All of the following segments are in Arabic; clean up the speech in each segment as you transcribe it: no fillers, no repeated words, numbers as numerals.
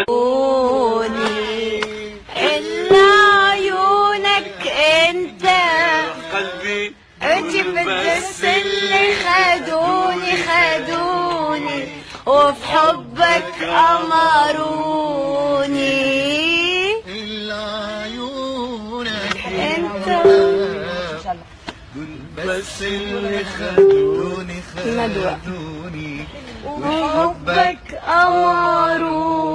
إلا عيونك انت قلبي بس اللي خدوني وفي حبك أمروني. إلا عيونك انت بس اللي خدوني وحبك أمروني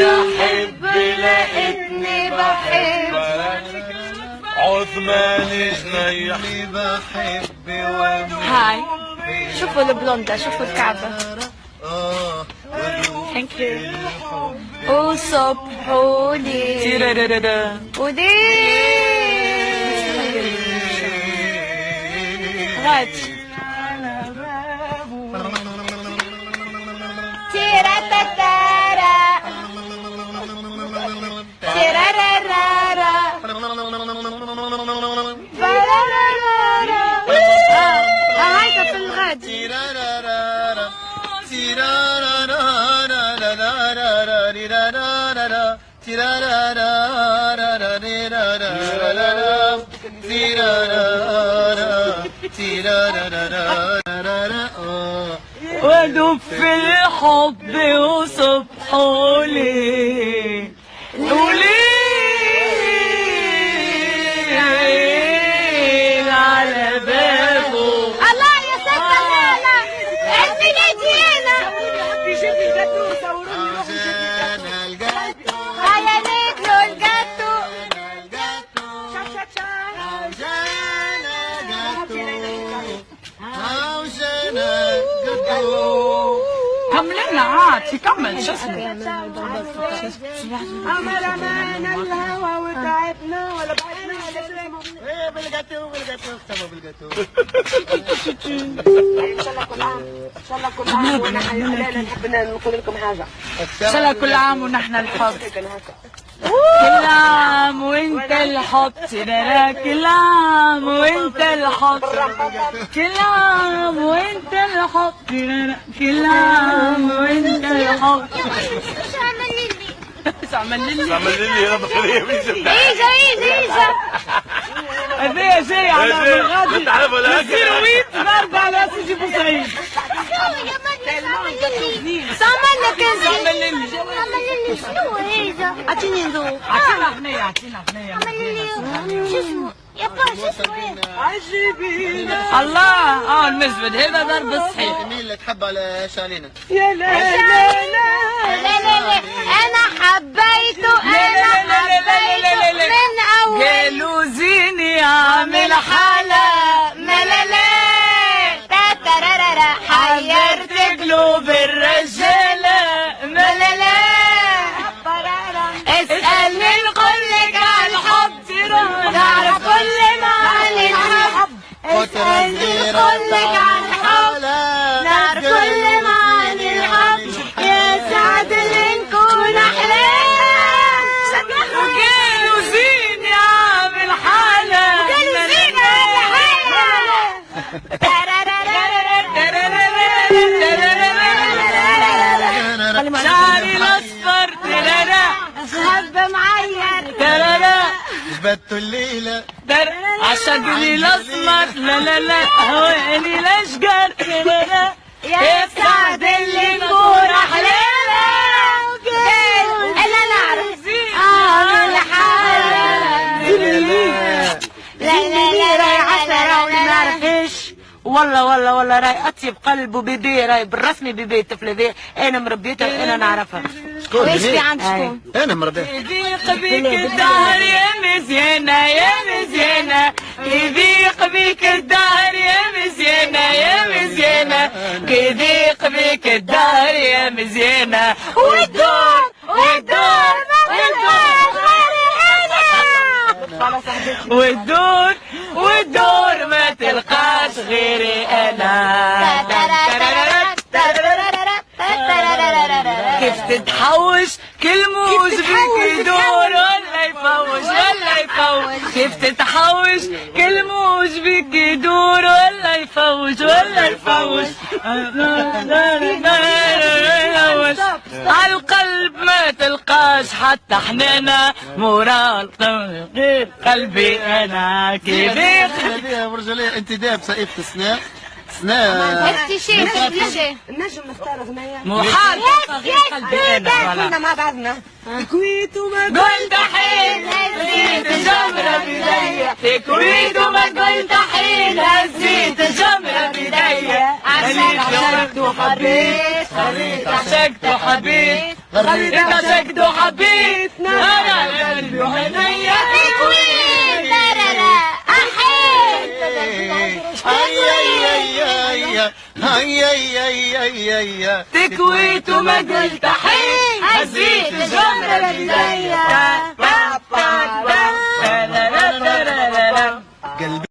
أحب لقيتني بحب عثمان جنيح بحب هاي شوفوا البلوندا شوفوا الكعبة. ثانك يو. وصبحولي ودي غاد تيرا تتارا تيرا رارا هاي في الغد. ودب في الحب وصبحولي وليل على بابه. الله يا ست لالا انت جيتينا هيا ناكلوا الجاتو. كمل لنا عاد كمل شو اسمه. أمر أمان الهوى وتعبنا ولا بعدنا ولا اسمه. إيه بالجاتو اكتبوا بالجاتو. إن شاء الله كل عام إن شاء الله كل عام ونحن أهلنا نحب نقول لكم حاجة. ان شاء الله كل عام ونحن الحب. كل عام وانت الحب ترى كل عام وانت الحب كل عام وانت الحب ترى كل عام وانت الحب. ايش عمل لي؟ عمل لي انا بخليه ايجا هذايا جاي على الغادي تعرف ولا نصير ويت نرجع على سيدي بوسعيد. سامر لك عمل لي شنو هيدا؟ اعطيني نذوق. اعطينا حنيه اعطينا حنيه. شو اسمه؟ يابا شو اسمه؟ عجبينا الله المزبد هذا ضرب الصحيح. مين اللي تحب على شالينا؟ يا لا لا لا لا انا حبيته من اول. قالوا زيني عامل حالة ملالا تاترارارا حيرت قلوب الرجالة ملالا اسألني نقولك على الحب تعرف كل معاني الحب. اسألني نقولك عن الحب نعرف كل معاني الحب. يا سعد اللي نكون احلام. قالوا زيني عامل حالة شعري الاصفر ترارا حب معير ترارا جبدتوا الليلة عشقني الاسمر لا لا لا هواني الاشجار ترارا يا سعد اللي نكون احلام. انا نعرف اعمل حالة لا راي عسرة ولا نعرفش والله راي اطيب قلب وبيبي راي بالرسمي بيبي الطفله ذي انا مربيتها انا نعرفها. وايش في عند شكون؟ أنا مربي. يضيق بيك الدهر يا مزيانة يا مزيانة يضيق بيك الدهر يا مزيانة يا مزيانة يضيق بيك الدهر يا مزيانة والدور والدور ما تلقاش غيري انا. كيف تتحوش كل موج بيك يدور ولا يفوش كيف تتحوش كل موج بيك يدور ولا يفوش تلقاش حتى حنانة مراد غير قلبي انا كبير. هذه برجلية انت داب سقيفة سناء سناء اكتشاف النجم نختار اغنية محال غير قلبي انا. كنا مع بعضنا كويت وما قلت حين هزيت الجمرة بداية تكويت وما قلت حين هزيت الجمرة بداية خليت عشقت وحبيت خليت عشقت وحبيت خليت عشقت وحبيت انا قلبي وعينيا تكوين ترارا احيي تكويت وما قلت حين هزيت الجمرة بداية قلبي